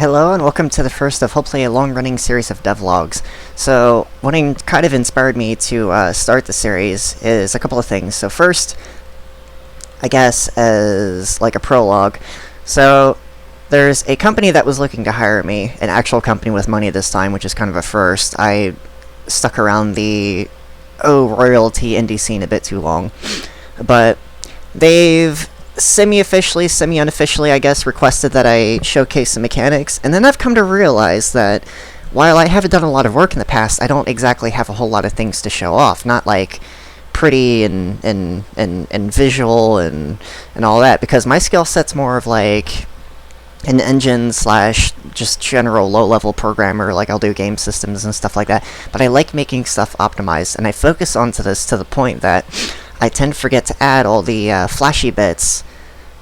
Hello and welcome to the first of hopefully a long-running series of devlogs. So, what kind of inspired me to start the series is a couple of things. So first, I guess as like a prologue, so there's a company that was looking to hire me, an actual company with money this time, which is kind of a first. I stuck around the royalty indie scene a bit too long, but they've semi-officially, semi-unofficially, I guess, requested that I showcase some mechanics, and then I've come to realize that while I haven't done a lot of work in the past, I don't exactly have a whole lot of things to show off. Not like pretty and visual and all that, because my skill set's more of like an engine slash just general low-level programmer. Like, I'll do game systems and stuff like that, but I like making stuff optimized, and I focus onto this to the point that I tend to forget to add all the flashy bits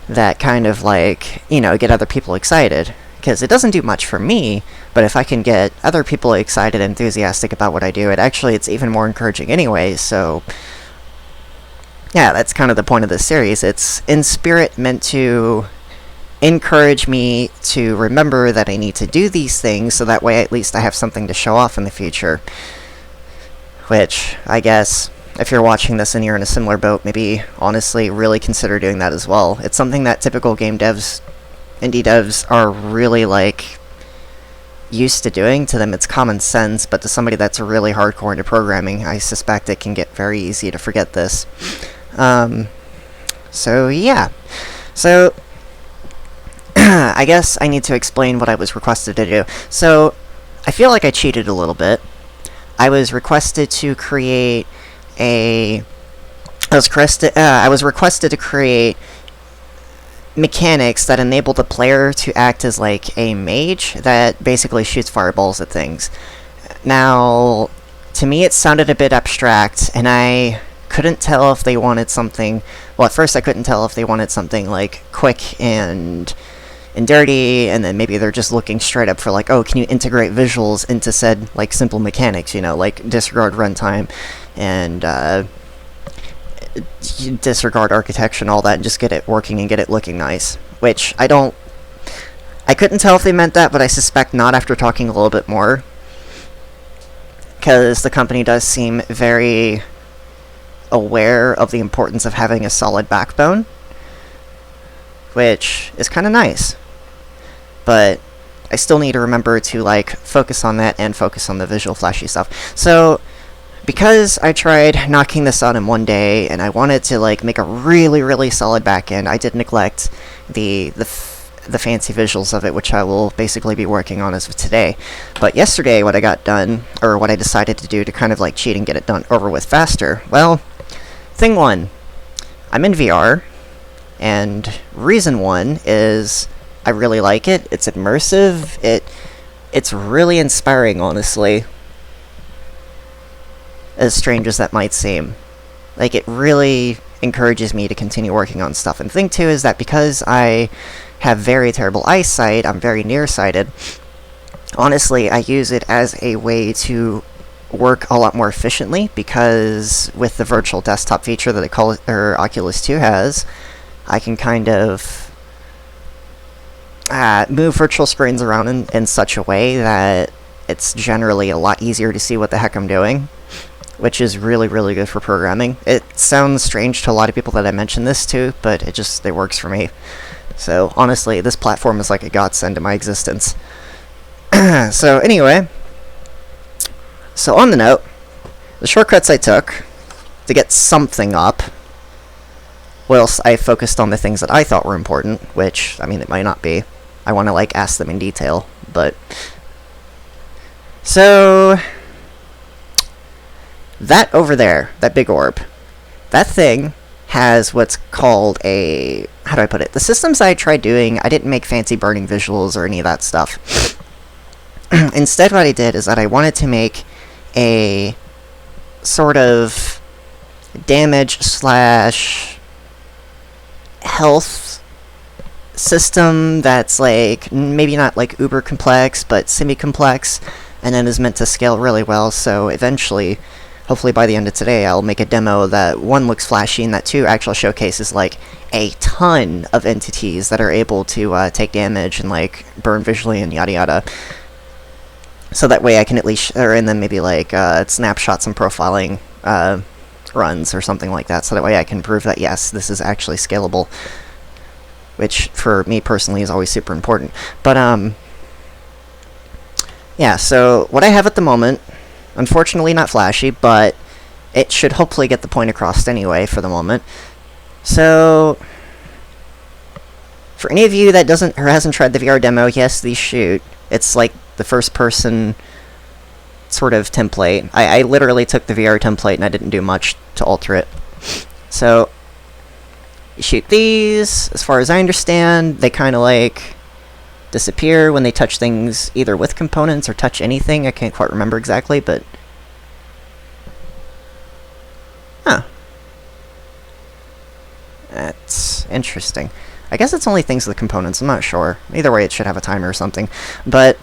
that kind of like, get other people excited. Because it doesn't do much for me, but if I can get other people excited and enthusiastic about what I do, it's even more encouraging anyway. So yeah, that's kind of the point of this series. It's in spirit meant to encourage me to remember that I need to do these things, so that way at least I have something to show off in the future. Which, I guess, if you're watching this and you're in a similar boat, maybe honestly really consider doing that as well. It's something that typical game devs, indie devs, are really like used to doing. To them it's common sense, but to somebody that's really hardcore into programming, I suspect it can get very easy to forget this. So yeah. So I guess I need to explain what I was requested to do. So I feel like I cheated a little bit. I was requested to create I was requested to create mechanics that enable the player to act as like a mage that basically shoots fireballs at things. Now, to me it sounded a bit abstract, and I couldn't tell if they wanted something... Well, at first I couldn't tell if they wanted something like quick and dirty, and then maybe they're just looking straight up for like, oh, can you integrate visuals into said like simple mechanics, like disregard runtime and disregard architecture and all that, and just get it working and get it looking nice. Which I couldn't tell if they meant that, but I suspect not after talking a little bit more, because the company does seem very aware of the importance of having a solid backbone, which is kind of nice. But I still need to remember to like focus on that and focus on the visual flashy stuff. So because I tried knocking this out in one day, and I wanted to like make a really, really solid backend, I did neglect the fancy visuals of it, which I will basically be working on as of today. But yesterday, what I got done, or what I decided to do to kind of like cheat and get it done over with faster, well, thing one, I'm in VR, and reason one is I really like it. It's immersive. It's really inspiring, honestly. As strange as that might seem. Like, it really encourages me to continue working on stuff. And thing two is that because I have very terrible eyesight, I'm very nearsighted, honestly, I use it as a way to work a lot more efficiently, because with the virtual desktop feature that Oculus 2 has, I can kind of move virtual screens around in such a way that it's generally a lot easier to see what the heck I'm doing, which is really, really good for programming. It sounds strange to a lot of people that I mention this to, but it works for me. So honestly, this platform is like a godsend to my existence. So anyway, so on the note, the shortcuts I took to get something up, whilst I focused on the things that I thought were important, which, I mean, it might not be. I want to, like, ask them in detail, but... So... that over there, that big orb, that thing has what's called a... how do I put it? The systems I tried doing, I didn't make fancy burning visuals or any of that stuff. Instead, what I did is that I wanted to make a sort of damage slash health system that's like maybe not like uber complex, but semi-complex, and then is meant to scale really well. So eventually, hopefully by the end of today, I'll make a demo that, one, looks flashy, and that, two, actually showcases, like, a ton of entities that are able to take damage and, like, burn visually and yada yada. So that way I can at least, and then maybe, like, snapshots and profiling runs or something like that, so that way I can prove that, yes, this is actually scalable, which, for me personally, is always super important. But, yeah, so what I have at the moment, unfortunately not flashy, but it should hopefully get the point across anyway for the moment. So, for any of you that doesn't or hasn't tried the VR demo, yes, these shoot. It's like the first person sort of template. I literally took the VR template and I didn't do much to alter it. So, you shoot these. As far as I understand, they kind of like disappear when they touch things either with components or touch anything. I can't quite remember exactly, but... Huh. That's interesting. I guess it's only things with components, I'm not sure. Either way, it should have a timer or something. But,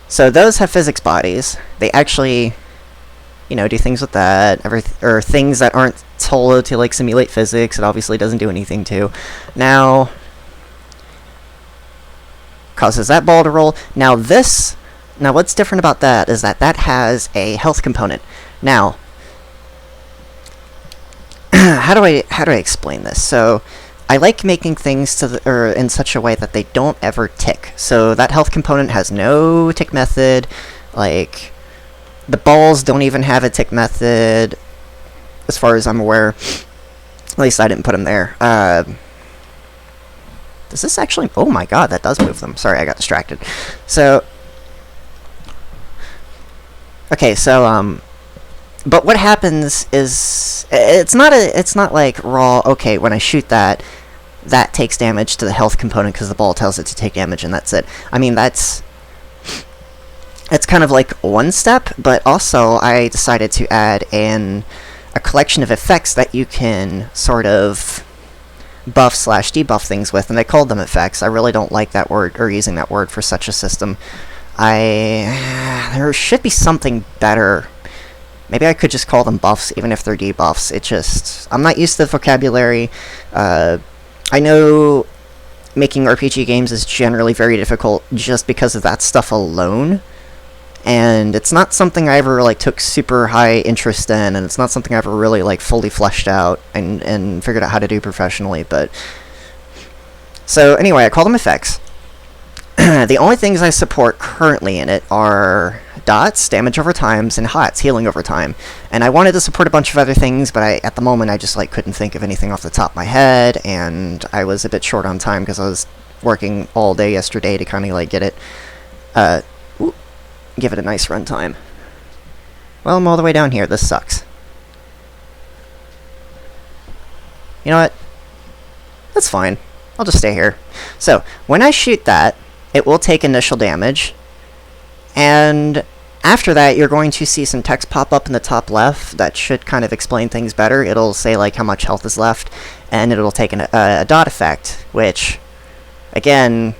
so those have physics bodies. They actually, you know, do things with that. Or things that aren't told to, like, simulate physics, it obviously doesn't do anything to. Now, causes that ball to roll. Now what's different about that is that that has a health component. Now, how do I explain this? So, I like making things in such a way that they don't ever tick. So that health component has no tick method. Like, the balls don't even have a tick method, as far as I'm aware. At least I didn't put them there. Does this actually... Oh my god, that does move them. Sorry, I got distracted. So... Okay, so, but what happens is... It's not like raw, okay, when I shoot that takes damage to the health component because the ball tells it to take damage and that's it. I mean, it's kind of like one step, but also I decided to add in a collection of effects that you can sort of buff/debuff things with, and I called them effects. I really don't like that word, or using that word for such a system. There should be something better. Maybe I could just call them buffs, even if they're debuffs. I'm not used to the vocabulary. I know making RPG games is generally very difficult just because of that stuff alone. And it's not something I ever, like, took super high interest in, and it's not something I ever really, like, fully fleshed out and figured out how to do professionally, but... So, anyway, I call them effects. The only things I support currently in it are dots, damage over times, and hots, healing over time. And I wanted to support a bunch of other things, but at the moment I just, like, couldn't think of anything off the top of my head, and I was a bit short on time because I was working all day yesterday to kind of, like, get it, give it a nice runtime. Well, I'm all the way down here. This sucks. You know what? That's fine. I'll just stay here. So, when I shoot that, it will take initial damage, and after that, you're going to see some text pop up in the top left that should kind of explain things better. It'll say, like, how much health is left, and it'll take a dot effect, which, again...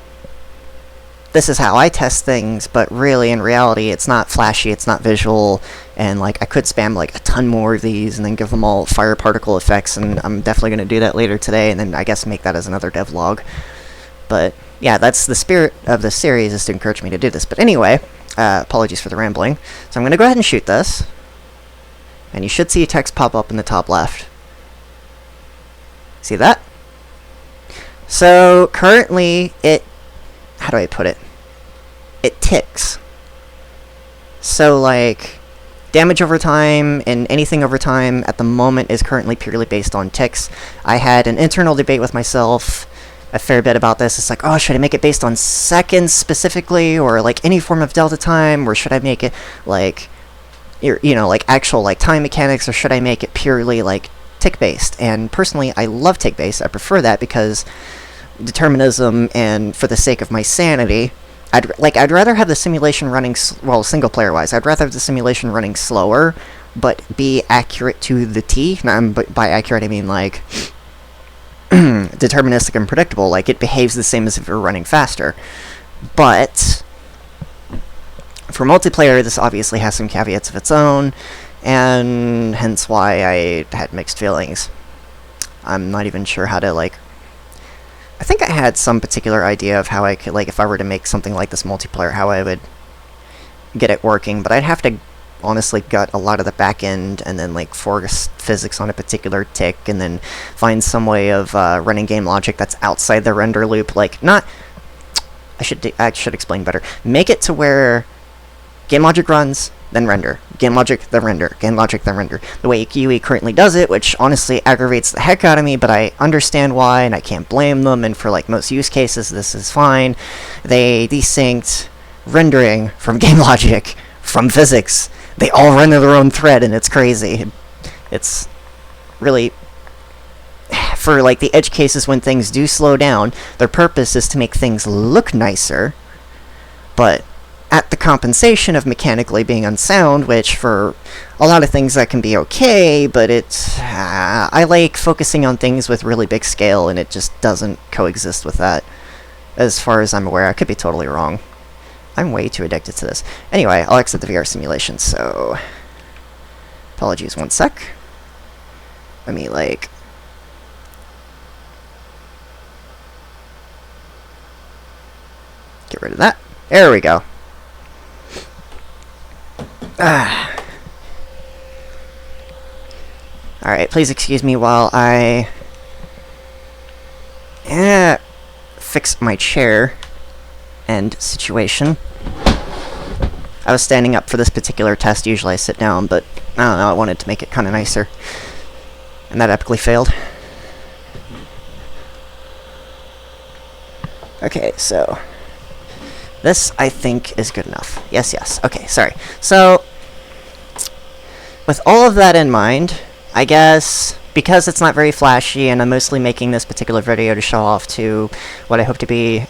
This is how I test things, but really, in reality, it's not flashy, it's not visual, and, like, I could spam, like, a ton more of these and then give them all fire particle effects, and I'm definitely going to do that later today, and then I guess make that as another devlog. But, yeah, that's the spirit of this series, is to encourage me to do this. But anyway, apologies for the rambling. So I'm going to go ahead and shoot this, and you should see a text pop up in the top left. See that? So, currently, how do I put it? It ticks. So, like, damage over time and anything over time at the moment is currently purely based on ticks. I had an internal debate with myself a fair bit about this. It's like, oh, should I make it based on seconds specifically, or, like, any form of delta time, or should I make it, like, you know, like, actual, like, time mechanics, or should I make it purely, like, tick-based? And personally, I love tick-based. I prefer that because determinism, and for the sake of my sanity, I'd rather have the simulation running, well, single player wise, I'd rather have the simulation running slower, but be accurate to the T. But by accurate, I mean, like, deterministic and predictable. Like, it behaves the same as if it were running faster. But for multiplayer, this obviously has some caveats of its own, and hence why I had mixed feelings. I'm not even sure how to, like... I think I had some particular idea of how I could, like, if I were to make something like this multiplayer, how I would get it working, but I'd have to honestly gut a lot of the back end and then, like, force physics on a particular tick and then find some way of running game logic that's outside the render loop. Like, not... I should explain better. Make it to where game logic runs, then render. Game logic, then render. Game logic, then render. The way UE currently does it, which honestly aggravates the heck out of me, but I understand why, and I can't blame them, and for, like, most use cases, this is fine. They desynced rendering from game logic, from physics. They all run their own thread, and it's crazy. It's really... For, like, the edge cases when things do slow down, their purpose is to make things look nicer, but at the compensation of mechanically being unsound, which for a lot of things that can be okay, but it's... I like focusing on things with really big scale, and it just doesn't coexist with that, as far as I'm aware. I could be totally wrong. I'm way too addicted to this. Anyway, I'll exit the VR simulation, so... Apologies, one sec. Let me, like... Get rid of that. There we go. Alright, please excuse me while I... fix my chair and situation. I was standing up for this particular test. Usually I sit down, but I don't know, I wanted to make it kind of nicer. And that epically failed. Okay, so... This, I think, is good enough. Yes, yes. Okay, sorry. So, with all of that in mind, I guess, because it's not very flashy, and I'm mostly making this particular video to show off to what I hope to be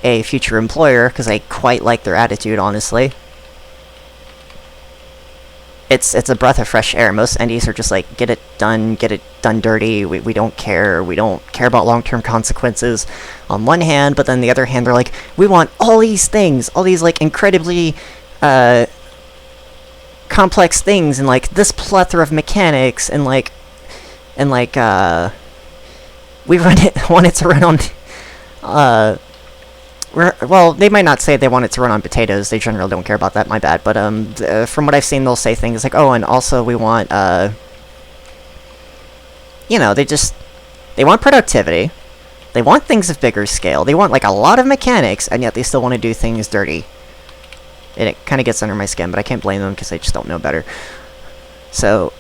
a future employer, because I quite like their attitude, honestly. It's a breath of fresh air. Most NDs are just like, get it done dirty, we don't care about long-term consequences on one hand, but then the other hand they're like, we want all these things, all these like incredibly complex things, and like this plethora of mechanics, and like we want it to run on well, they might not say they want it to run on potatoes. They generally don't care about that, my bad. But from what I've seen, they'll say things like, oh, and also we want, you know, they want productivity. They want things of bigger scale. They want, like, a lot of mechanics, and yet they still want to do things dirty. And it kind of gets under my skin, but I can't blame them because they just don't know better. So,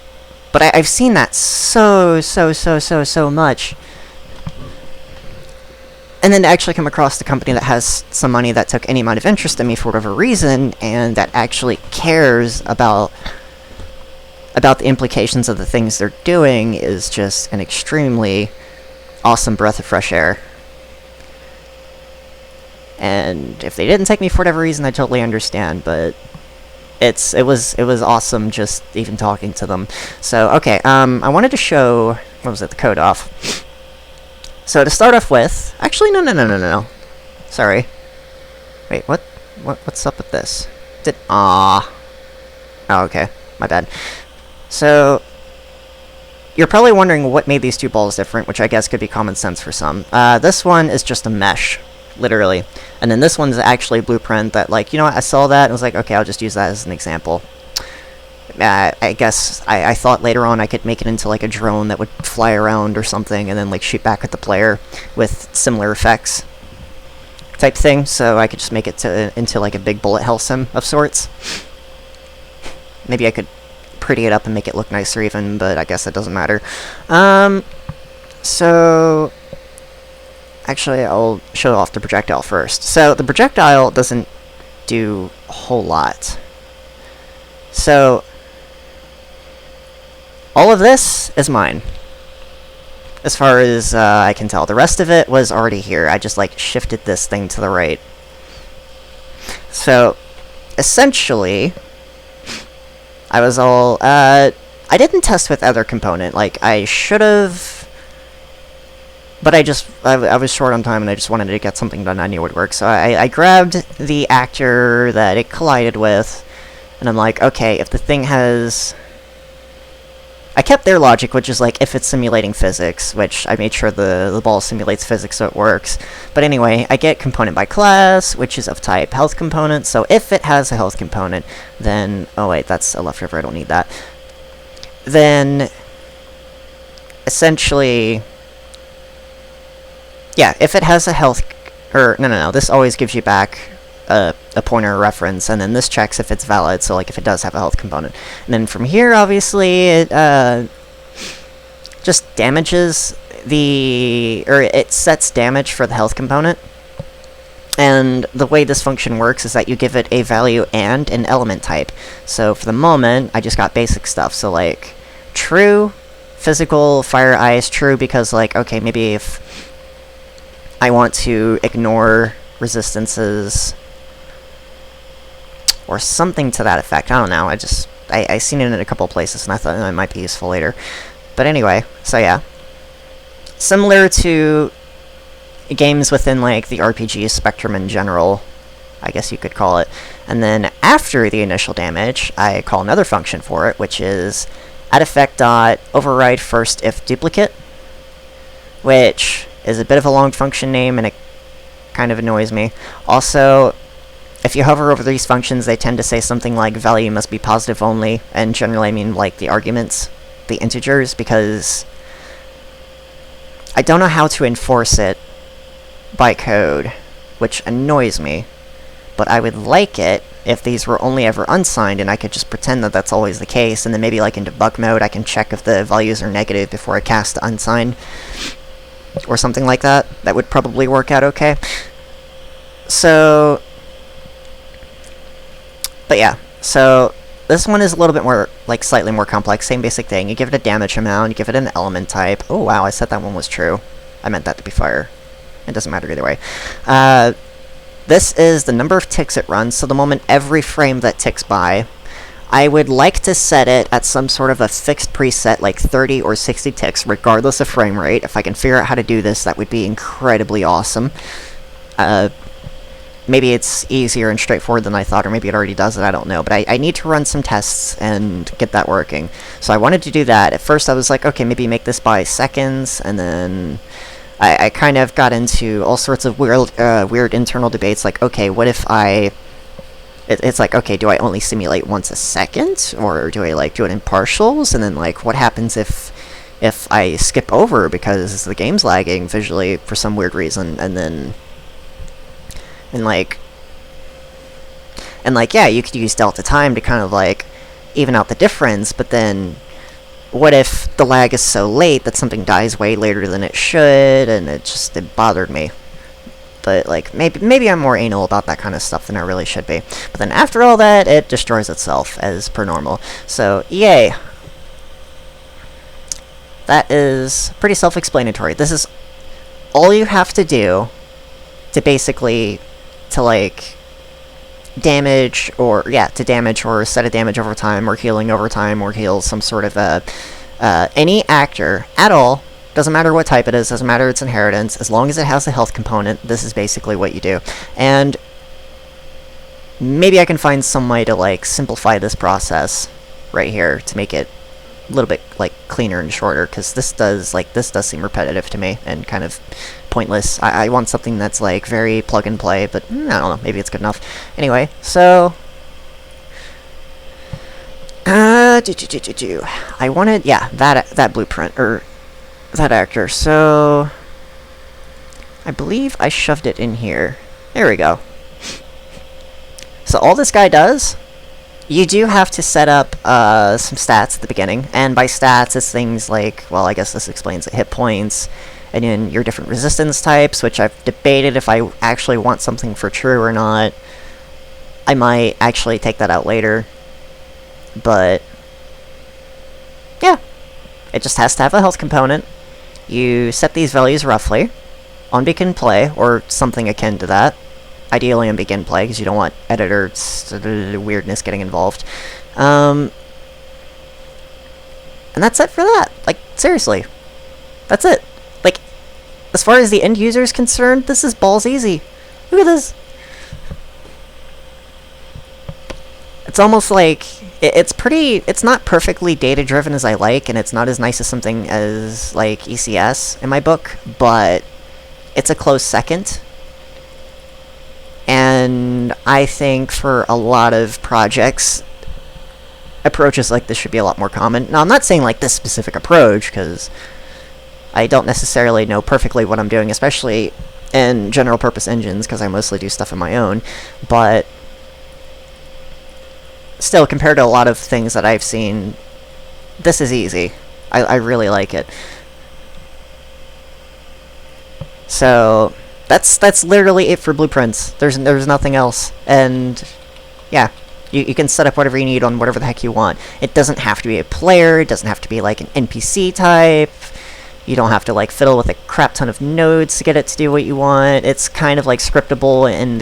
but I've seen that so much. And then to actually come across the company that has some money that took any amount of interest in me for whatever reason, and that actually cares about the implications of the things they're doing, is just an extremely awesome breath of fresh air. And if they didn't take me for whatever reason, I totally understand, but it was awesome just even talking to them. So, okay, I wanted to show, what was it, the code off. So to start off with, actually, no. Sorry. Wait, what's up with this? Oh, okay, my bad. So, you're probably wondering what made these two balls different, which I guess could be common sense for some. This one is just a mesh, literally. And then this one's actually a blueprint that, like, you know what, I saw that and was like, okay, I'll just use that as an example. I guess I thought later on I could make it into like a drone that would fly around or something and then like shoot back at the player with similar effects type thing, so I could just make it into like a big bullet hell sim of sorts. Maybe I could pretty it up and make it look nicer even, but I guess that doesn't matter. So actually I'll show off the projectile first. So the projectile doesn't do a whole lot. So all of this is mine, as far as I can tell. The rest of it was already here. I just, like, shifted this thing to the right. So, essentially, I was all... I didn't test with other component. Like, I should have... But I was short on time, and I just wanted to get something done I knew would work. So I grabbed the actor that it collided with, And I'm like, okay, if the thing has... I kept their logic, which is like, if it's simulating physics, which I made sure the ball simulates physics so it works. But anyway, I get component by class, which is of type health component, so if it has a health component, then... Oh wait, that's a leftover, I don't need that. Then... essentially... yeah, if it has a health... or, no, this always gives you back a pointer reference, and then this checks if it's valid, so like if it does have a health component. And then from here, obviously, it just damages or it sets damage for the health component. And the way this function works is that you give it a value and an element type. So for the moment, I just got basic stuff, so like true, physical, fire, ice, true, because like, okay, maybe if I want to ignore resistances or something to that effect. I don't know. I seen it in a couple places, and I thought it might be useful later. But anyway, so yeah. Similar to games within, like, the RPG spectrum in general, I guess you could call it. And then after the initial damage, I call another function for it, which is addEffect.override first if duplicate, which is a bit of a long function name, and it kind of annoys me. Also, if you hover over these functions, they tend to say something like value must be positive only, and generally I mean like the arguments, the integers, because I don't know how to enforce it by code, which annoys me, but I would like it if these were only ever unsigned and I could just pretend that that's always the case, and then maybe like in debug mode I can check if the values are negative before I cast the unsigned, or something like that. That would probably work out okay. So... but yeah, so this one is a little bit more, like, slightly more complex. Same basic thing. You give it a damage amount, you give it an element type. Oh, wow, I said that one was true. I meant that to be fire. It doesn't matter either way. This is the number of ticks it runs, so the moment every frame that ticks by, I would like to set it at some sort of a fixed preset, like 30 or 60 ticks, regardless of frame rate. If I can figure out how to do this, that would be incredibly awesome. Maybe it's easier and straightforward than I thought, or maybe it already does it, I don't know. But I need to run some tests and get that working. So I wanted to do that. At first I was like, okay, maybe make this by seconds, and then I kind of got into all sorts of weird internal debates, like, okay, what if it's like, okay, do I only simulate once a second, or do I, like, do it in partials? And then, like, what happens if I skip over because the game's lagging visually for some weird reason, and then... And like, yeah, you could use delta time to kind of, like, even out the difference, but then what if the lag is so late that something dies way later than it should, and it bothered me. But, like, maybe I'm more anal about that kind of stuff than I really should be. But then after all that, it destroys itself, as per normal. So, yay. That is pretty self-explanatory. This is all you have to do to basically... to, like, damage, or, yeah, to damage or set a damage over time, or healing over time, or heal some sort of, any actor at all. Doesn't matter what type it is, doesn't matter its inheritance, as long as it has a health component, this is basically what you do. And maybe I can find some way to, like, simplify this process right here to make it a little bit, like, cleaner and shorter, because this does seem repetitive to me, and kind of pointless. I want something that's, like, very plug and play, but I don't know, maybe it's good enough. Anyway, so... I wanted, yeah, that blueprint, or that actor, so... I believe I shoved it in here. There we go. So all this guy does... You do have to set up some stats at the beginning, and by stats it's things like, well, I guess this explains it, hit points, and then your different resistance types, which I've debated if I actually want something for true or not. I might actually take that out later, but yeah, it just has to have a health component. You set these values roughly on begin play, or something akin to that. Ideally on begin play, because you don't want editor weirdness getting involved. And that's it for that. Like, seriously. That's it. Like, as far as the end user is concerned, this is balls easy. Look at this. it's almost like it's not perfectly data driven as I like, and it's not as nice as something as like ECS in my book, but it's a close second. And I think for a lot of projects, approaches like this should be a lot more common. Now, I'm not saying like this specific approach, because I don't necessarily know perfectly what I'm doing, especially in general purpose engines, because I mostly do stuff on my own, but still, compared to a lot of things that I've seen, this is easy. I really like it. So that's literally it for blueprints. There's nothing else, and yeah, you can set up whatever you need on whatever the heck you want. It doesn't have to be a player. It doesn't have to be like an NPC type. You don't have to like fiddle with a crap ton of nodes to get it to do what you want. It's kind of like scriptable in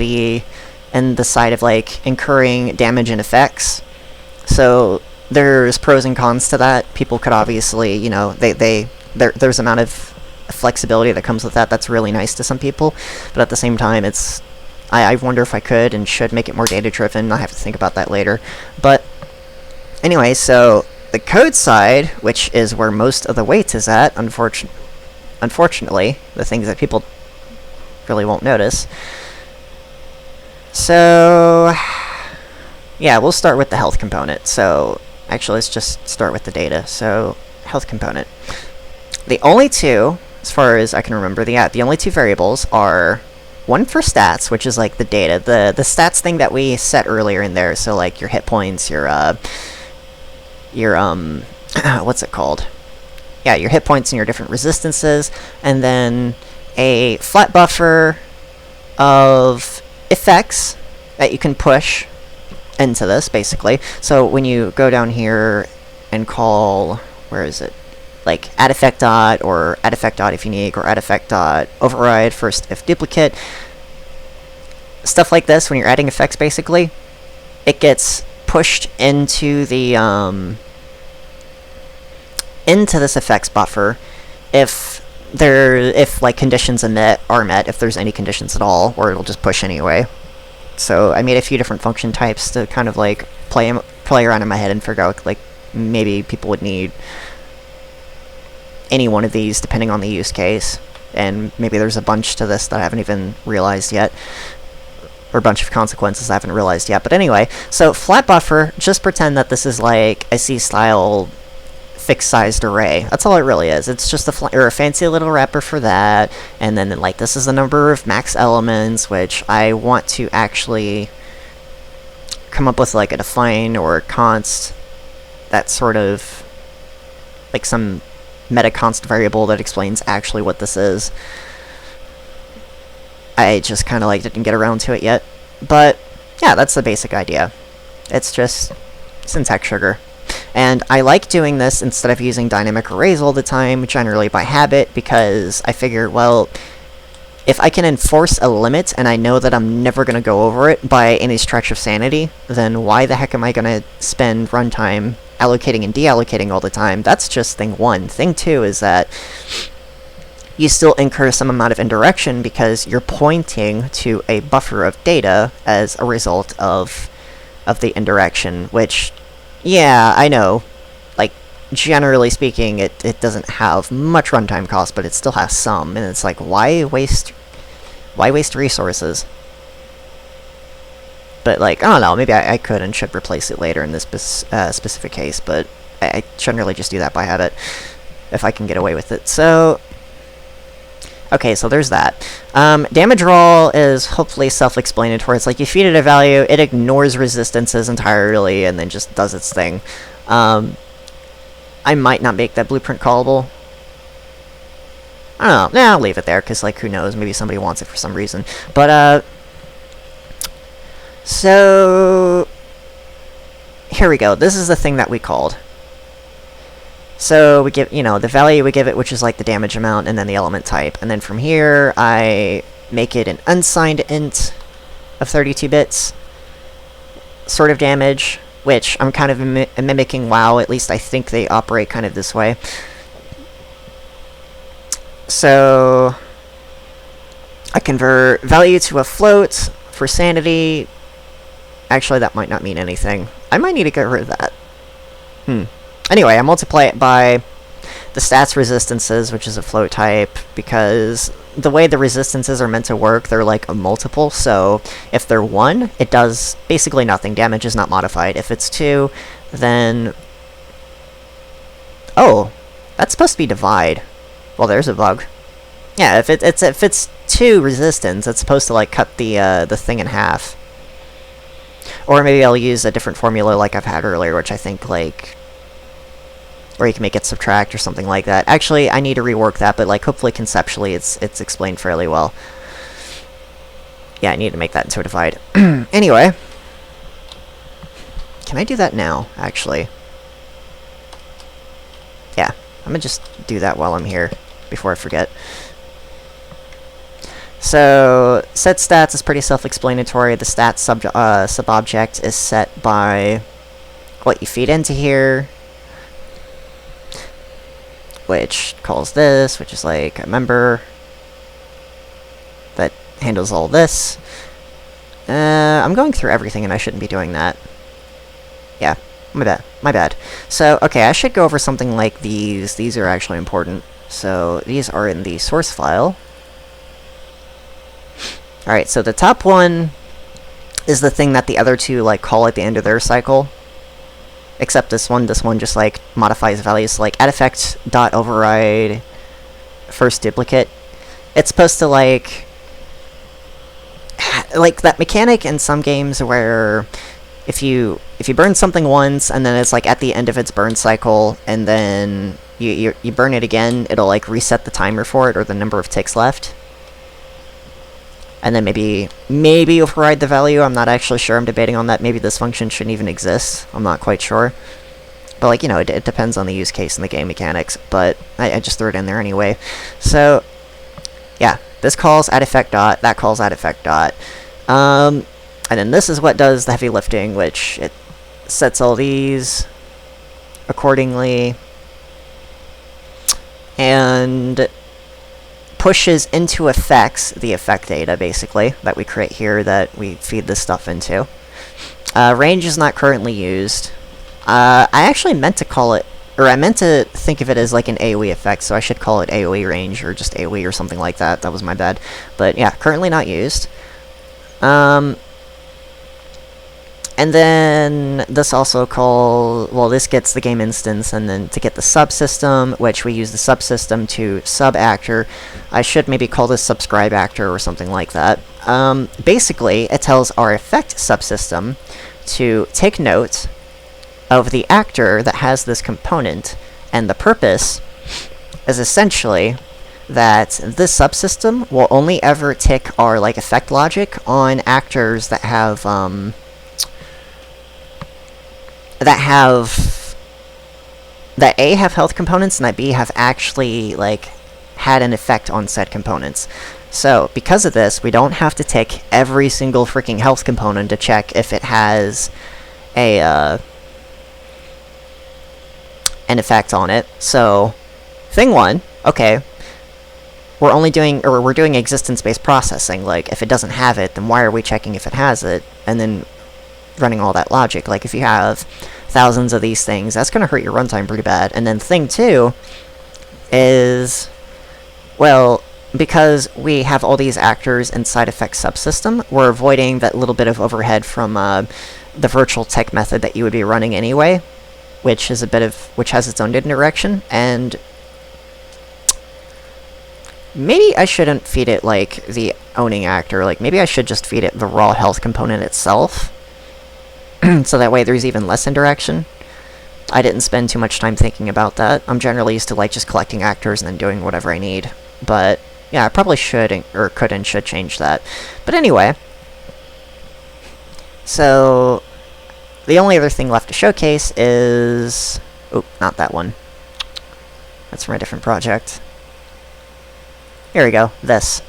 the side of like incurring damage and effects. So there's pros and cons to that. People could obviously, you know, there's amount of flexibility that comes with that. That's really nice to some people, but at the same time, I wonder if I could and should make it more data driven. I have to think about that later. But anyway, so the code side, which is where most of the weight is at, unfortunately, the things that people really won't notice. So yeah, we'll start with the health component. So actually, let's just start with the data. So health component. The only two, as far as I can remember, the only two variables are one for stats, which is like the data, the stats thing that we set earlier in there. So like your hit points, your what's it called? Yeah, your hit points and your different resistances, and then a flat buffer of effects that you can push into this, basically. So when you go down here and call, where is it? Like add effect dot, or add effect dot if unique, or add effect dot override first if duplicate. Stuff like this, when you're adding effects, basically, it gets pushed into the into this effects buffer if like conditions are met, if there's any conditions at all, or it'll just push anyway. So I made a few different function types to kind of like play around in my head and figure out like maybe people would need any one of these depending on the use case, and maybe there's a bunch to this that I haven't even realized yet, or a bunch of consequences I haven't realized yet. But anyway, so flat buffer, just pretend that this is like a C-style fixed-sized array. That's all it really is. It's just a fancy little wrapper for that, and then like this is the number of max elements, which I want to actually come up with like a define or a const, that sort of like some meta const variable that explains actually what this is. I just kind of like didn't get around to it yet, but yeah, that's the basic idea. It's just syntax sugar. And I like doing this instead of using dynamic arrays all the time, generally by habit, because I figure, well, if I can enforce a limit and I know that I'm never going to go over it by any stretch of sanity, then why the heck am I going to spend runtime allocating and deallocating all the time? That's just thing one. Thing two is that you still incur some amount of indirection because you're pointing to a buffer of data as a result of the indirection, which, yeah, I know, like, generally speaking, it doesn't have much runtime cost, but it still has some, and it's like, why waste resources? But, like, I don't know, maybe I could and should replace it later in this specific case, but I generally just do that by habit, if I can get away with it. So, okay, so there's that. Damage roll is hopefully self-explanatory. It's like you feed it a value, it ignores resistances entirely, and then just does its thing. I might not make that blueprint callable. I don't know. Nah, I'll leave it there, because, like, who knows? Maybe somebody wants it for some reason. But, so here we go. This is the thing that we called. So we give, you know, the value we give it, which is like the damage amount, and then the element type. And then from here, I make it an unsigned int of 32 bits, sort of damage, which I'm kind of mimicking WoW. At least I think they operate kind of this way. So I convert value to a float for sanity, Actually, that might not mean anything. I might need to get rid of that. Anyway, I multiply it by the stats resistances, which is a float type, because the way the resistances are meant to work, they're like a multiple, so if they're 1, it does basically nothing. Damage is not modified. If it's 2, then... Oh, that's supposed to be divide. Well, there's a bug. Yeah, if it's 2 resistance, it's supposed to like cut the thing in half. Or maybe I'll use a different formula like I've had earlier, which I think like... Or you can make it subtract or something like that. Actually, I need to rework that, but like hopefully conceptually it's explained fairly well. Yeah, I need to make that into a divide. Anyway. Can I do that now, actually? Yeah, I'm gonna just do that while I'm here, before I forget. So, set stats is pretty self-explanatory. The stats sub-object is set by what you feed into here, which calls this, which is like a member that handles all this. I'm going through everything and I shouldn't be doing that. Yeah, my bad. So, okay, I should go over something like these. These are actually important. So, these are in the source file. Alright, so the top one is the thing that the other two, like, call at the end of their cycle. Except this one just, like, modifies values, like, add effect dot override first duplicate. It's supposed to, like that mechanic in some games where if you burn something once, and then it's, like, at the end of its burn cycle, and then you burn it again, it'll, like, reset the timer for it, or the number of ticks left. And then maybe override the value. I'm not actually sure. I'm debating on that. Maybe this function shouldn't even exist. I'm not quite sure. But, like, you know, it depends on the use case and the game mechanics. But I just threw it in there anyway. So, yeah. This calls add effect dot. That calls add effect dot. And then this is what does the heavy lifting, which it sets all these accordingly. And pushes into effects the effect data, basically, that we create here, that we feed this stuff into. Range is not currently used. I actually meant to call it, or I meant to think of it as like an AoE effect, so I should call it AoE range, or just AoE or something like that. That was my bad. But yeah, currently not used. And then this also this gets the game instance, and then to get the subsystem, which we use the subsystem to sub-actor. I should maybe call this subscribe actor or something like that. Basically, it tells our effect subsystem to take note of the actor that has this component, and the purpose is essentially that this subsystem will only ever tick our, like, effect logic on actors that have, that A, have health components, and that B, have actually, like, had an effect on said components. So, because of this, we don't have to tick every single freaking health component to check if it has an effect on it. So, thing one, okay, we're doing existence-based processing. Like, if it doesn't have it, then why are we checking if it has it? And then running all that logic. Like, if you have thousands of these things, that's going to hurt your runtime pretty bad. And then thing two is, well, because we have all these actors and side effect subsystem, we're avoiding that little bit of overhead from the virtual tech method that you would be running anyway, which has its own indirection. And maybe I shouldn't feed it, like, the owning actor. Like, maybe I should just feed it the raw health component itself. So that way there's even less indirection. I didn't spend too much time thinking about that. I'm generally used to, like, just collecting actors and then doing whatever I need. But yeah, I probably should, or could and should change that. But anyway, so the only other thing left to showcase is... Oh, not that one. That's from a different project. Here we go, this.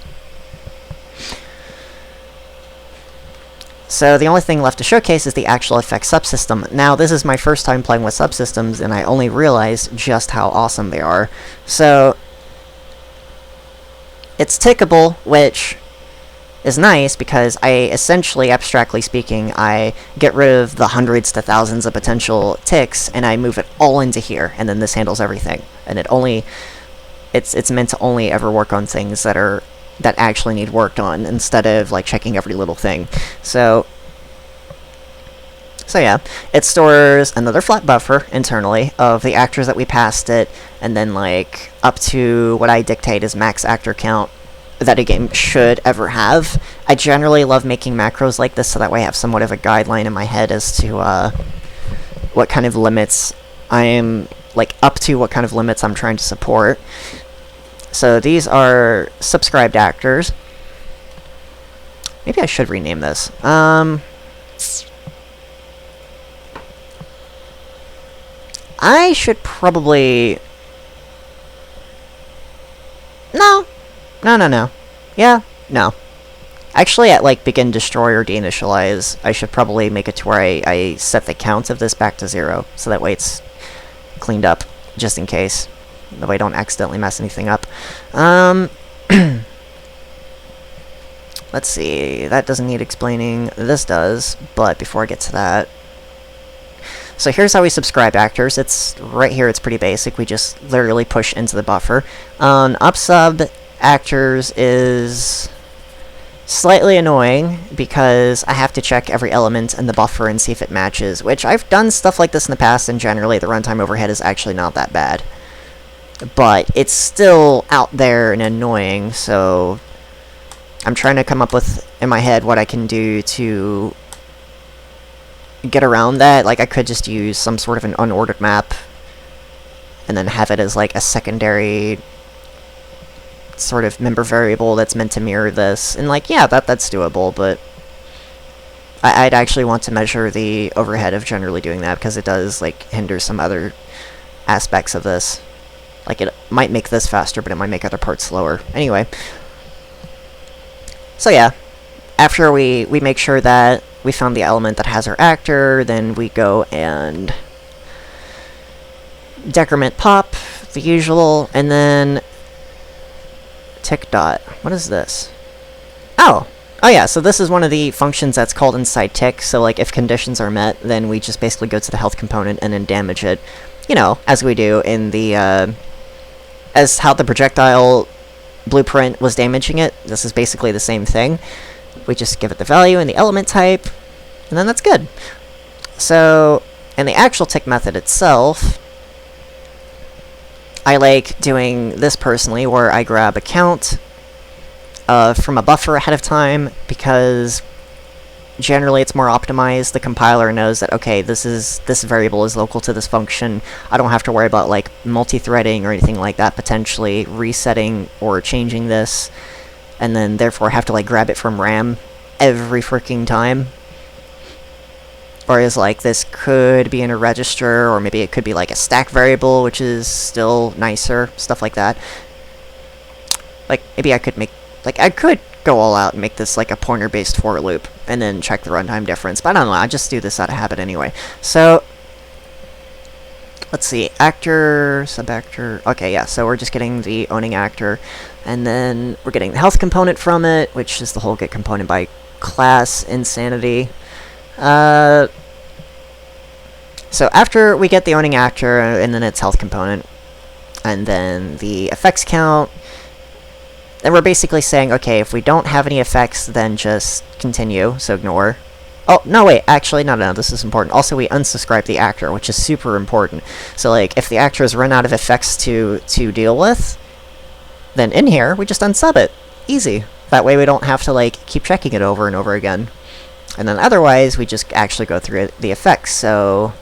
So the only thing left to showcase is the actual effect subsystem. Now, this is my first time playing with subsystems, and I only realized just how awesome they are. So, it's tickable, which is nice because I essentially, abstractly speaking, I get rid of the hundreds to thousands of potential ticks and I move it all into here, and then this handles everything. And it's meant to only ever work on things that actually need worked on, instead of like checking every little thing. So yeah, it stores another flat buffer internally of the actors that we passed it, and then like up to what I dictate is max actor count that a game should ever have. I generally love making macros like this so that way I have somewhat of a guideline in my head as to what kind of limits I'm trying to support. So these are subscribed actors. Maybe I should rename this. I should probably... No. Yeah, no. Actually, at like begin, destroy, or deinitialize, I should probably make it to where I set the count of this back to 0, so that way it's cleaned up, just in case. That way I don't accidentally mess anything up. Let's see, that doesn't need explaining. This does, but before I get to that... So here's how we subscribe actors. It's right here, it's pretty basic. We just literally push into the buffer. Upsub actors is slightly annoying because I have to check every element in the buffer and see if it matches, which I've done stuff like this in the past, and generally the runtime overhead is actually not that bad. But it's still out there and annoying, so I'm trying to come up with, in my head, what I can do to get around that. Like, I could just use some sort of an unordered map and then have it as like a secondary sort of member variable that's meant to mirror this, and like, yeah, that's doable, but I'd actually want to measure the overhead of generally doing that, because it does like hinder some other aspects of this. Like, it might make this faster, but it might make other parts slower. Anyway, so yeah, after we make sure that we found the element that has our actor, then we go and decrement pop, the usual, and then tick dot. What is this? Oh yeah, so this is one of the functions that's called inside tick, so like if conditions are met, then we just basically go to the health component and then damage it, you know, as we do in the, as how the projectile blueprint was damaging it. This is basically the same thing. We just give it the value and the element type, and then that's good. So, in the actual tick method itself, I like doing this personally, where I grab a count from a buffer ahead of time, because generally it's more optimized. The compiler knows that, okay, this variable is local to this function. I don't have to worry about like multi-threading or anything like that, potentially resetting or changing this, and then therefore have to like grab it from RAM every freaking time. Whereas like this could be in a register, or maybe it could be like a stack variable, which is still nicer, stuff like that. Like, maybe I could make, like, I could go all out and make this like a pointer-based for loop, and then check the runtime difference, but I don't know, I just do this out of habit anyway. So, let's see, actor, sub-actor, okay, yeah, so we're just getting the owning actor, and then we're getting the health component from it, which is the whole get component by class insanity. So after we get the owning actor, and then its health component, and then the effects count, then we're basically saying, okay, if we don't have any effects, then just continue, so ignore. Oh, no, wait, actually, no, this is important. Also, we unsubscribe the actor, which is super important. So, like, if the actor has run out of effects to deal with, then in here, we just unsub it. Easy. That way we don't have to, like, keep checking it over and over again. And then otherwise, we just actually go through the effects. So,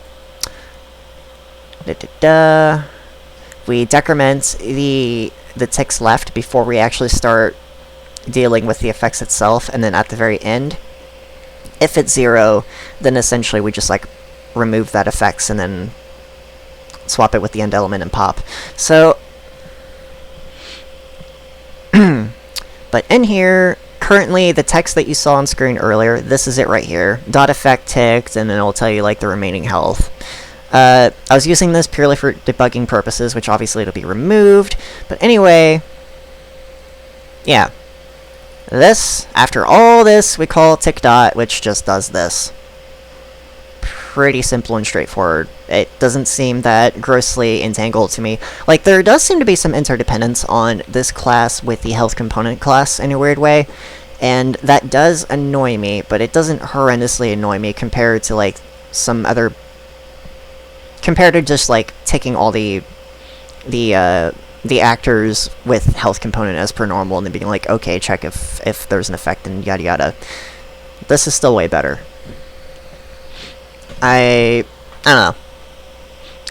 we decrement the ticks left before we actually start dealing with the effects itself, and then at the very end, if it's 0, then essentially we just like remove that effects and then swap it with the end element and pop. So, but in here, currently the text that you saw on screen earlier, this is it right here. Dot effect ticked, and then it'll tell you like the remaining health. I was using this purely for debugging purposes, which obviously it'll be removed. But anyway, yeah. This, after all this, we call tick dot, which just does this. Pretty simple and straightforward. It doesn't seem that grossly entangled to me. Like, there does seem to be some interdependence on this class with the health component class in a weird way, and that does annoy me, but it doesn't horrendously annoy me compared to, like, some other... compared to just, like, taking all the actors with health component as per normal and then being like, okay, check if there's an effect and yada yada. This is still way better. I don't know.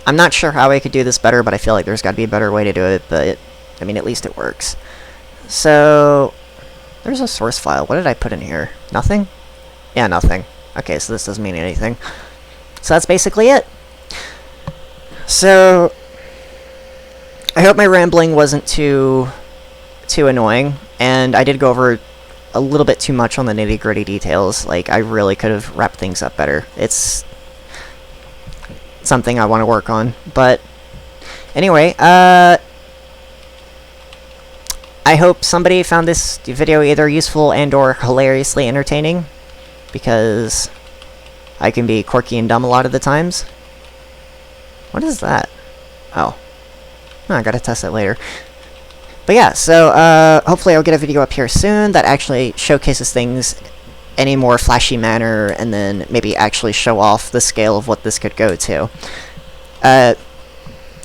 I'm not sure how I could do this better, but I feel like there's got to be a better way to do it, but I mean, at least it works. So, there's a source file. What did I put in here? Nothing? Yeah, nothing. Okay, so this doesn't mean anything. So that's basically it. So, I hope my rambling wasn't too annoying, and I did go over a little bit too much on the nitty-gritty details. Like, I really could have wrapped things up better. It's something I want to work on, but anyway, I hope somebody found this video either useful and or hilariously entertaining, because I can be quirky and dumb a lot of the times. What is that? Oh, I gotta test it later. But yeah, so hopefully I'll get a video up here soon that actually showcases things in a more flashy manner, and then maybe actually show off the scale of what this could go to.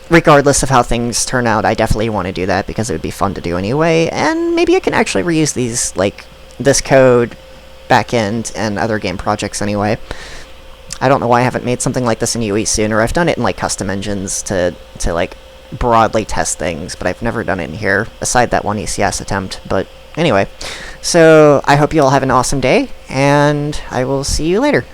Regardless of how things turn out, I definitely want to do that because it would be fun to do anyway, and maybe I can actually reuse these, like, this code, backend, and other game projects anyway. I don't know why I haven't made something like this in UE sooner. I've done it in, like, custom engines to like, broadly test things, but I've never done it in here, aside that one ECS attempt. But anyway, so I hope you all have an awesome day, and I will see you later.